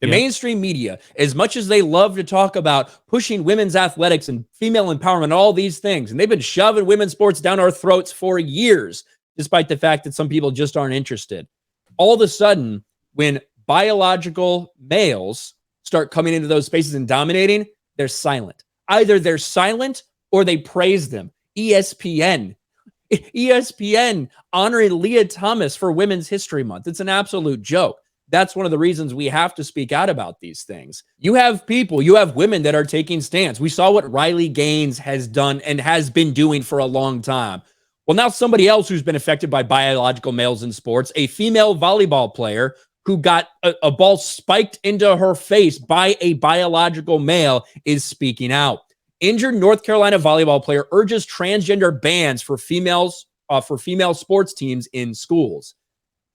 The mainstream media, as much as they love to talk about pushing women's athletics and female empowerment, all these things, and they've been shoving women's sports down our throats for years, despite the fact that some people just aren't interested. All of a sudden, when biological males start coming into those spaces and dominating, they're silent. Either they're silent or they praise them. ESPN honoring Leah Thomas for Women's History Month. It's an absolute joke. That's one of the reasons we have to speak out about these things. You have people, you have women that are taking stands. We saw what Riley Gaines has done and has been doing for a long time. Well, now somebody else who's been affected by biological males in sports, a female volleyball player who got a ball spiked into her face by a biological male, is speaking out. Injured North Carolina volleyball player urges transgender bans for female sports teams in schools.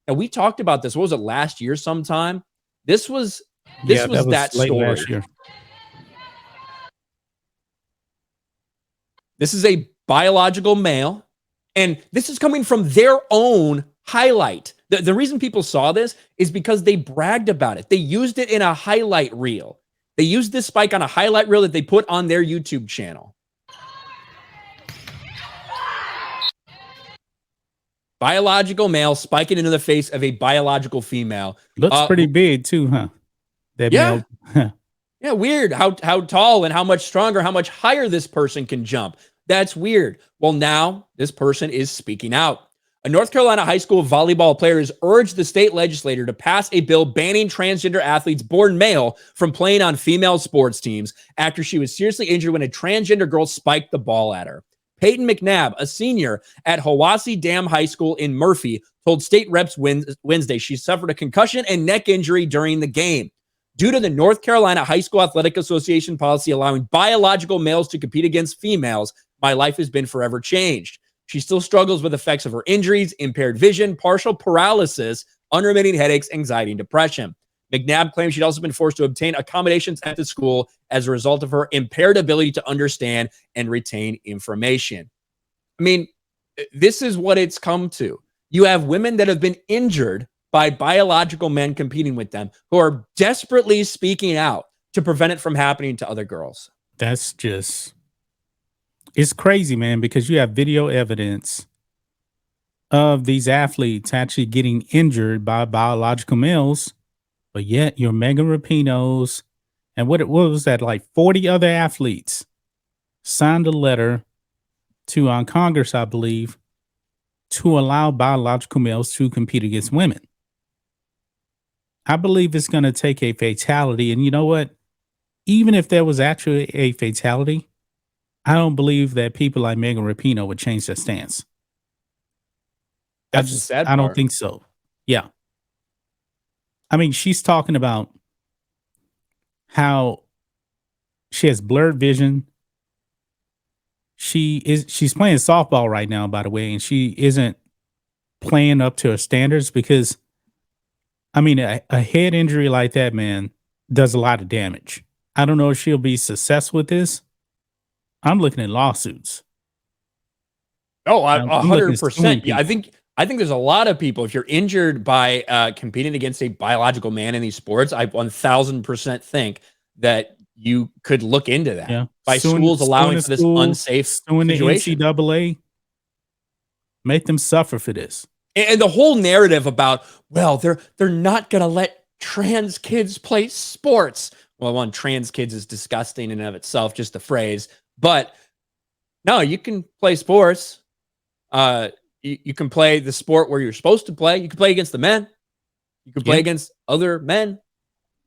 And we talked about this. What was it, last year sometime? This was that story. Last year. This is a biological male, and this is coming from their own highlight. The reason people saw this is because they bragged about it. They used it in a highlight reel. They used this spike on a highlight reel that they put on their YouTube channel. Biological male spiking into the face of a biological female. Looks pretty big too, huh? That male. Yeah, weird how tall and how much stronger, how much higher this person can jump. That's weird. Well, now this person is speaking out. A North Carolina high school volleyball player has urged the state legislature to pass a bill banning transgender athletes born male from playing on female sports teams after she was seriously injured when a transgender girl spiked the ball at her. Peyton McNabb, a senior at Hiwassee Dam High School in Murphy, told state reps Wednesday she suffered a concussion and neck injury during the game. Due to the North Carolina High School Athletic Association policy allowing biological males to compete against females, my life has been forever changed. She still struggles with effects of her injuries, impaired vision, partial paralysis, unremitting headaches, anxiety, and depression. McNabb claims she'd also been forced to obtain accommodations at the school as a result of her impaired ability to understand and retain information. I mean, this is what it's come to. You have women that have been injured by biological men competing with them who are desperately speaking out to prevent it from happening to other girls. That's just... It's crazy, man, because you have video evidence of these athletes actually getting injured by biological males, but yet your Megan Rapinos and what was that, like 40 other athletes signed a letter to Congress, I believe, to allow biological males to compete against women. I believe it's going to take a fatality. And you know what? Even if there was actually a fatality, I don't believe that people like Megan Rapinoe would change their stance. That's the sad part. I don't think so. Yeah. I mean, she's talking about how she has blurred vision. She's playing softball right now, by the way, and she isn't playing up to her standards because, I mean, a head injury like that, man, does a lot of damage. I don't know if she'll be successful with this. I'm looking at lawsuits. Oh, 100%. Yeah, I think there's a lot of people. If you're injured by competing against a biological man in these sports, I 1000% think that you could look into that. Yeah. By schools allowing for this unsafe situation. The NCAA, make them suffer for this. And the whole narrative about, well, they're not going to let trans kids play sports. Well, one, trans kids is disgusting in and of itself, just the phrase. But no, you can play sports. You can play the sport where you're supposed to play. You can play against the men. You can play against other men,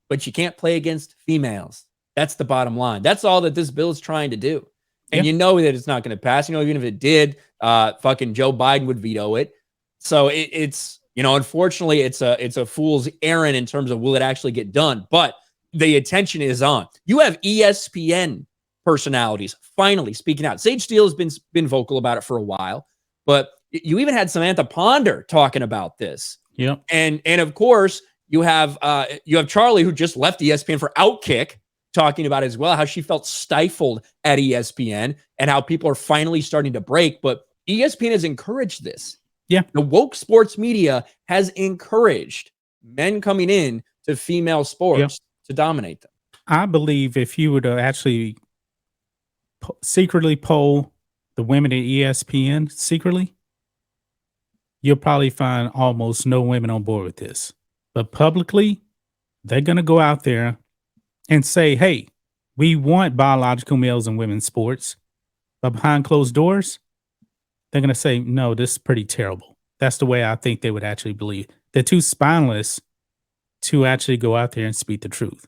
but you can't play against females. That's the bottom line. That's all that this bill is trying to do. And you know that it's not going to pass. You know, even if it did, fucking Joe Biden would veto it. So it's, you know, unfortunately, it's a fool's errand in terms of will it actually get done. But the attention is on. You have ESPN personalities finally speaking out. Sage Steele has been vocal about it for a while, but you even had Samantha Ponder talking about this. Yep. And of course you have Charlie, who just left ESPN for Outkick, talking about as well how she felt stifled at ESPN and how people are finally starting to break. But ESPN has encouraged this. Yeah. The woke sports media has encouraged men coming in to female sports. to dominate them. I believe if you were to actually secretly poll the women at ESPN secretly, you'll probably find almost no women on board with this. But publicly, they're going to go out there and say, hey, we want biological males in women's sports. But behind closed doors, they're going to say, no, this is pretty terrible. That's the way I think they would actually believe. They're too spineless to actually go out there and speak the truth.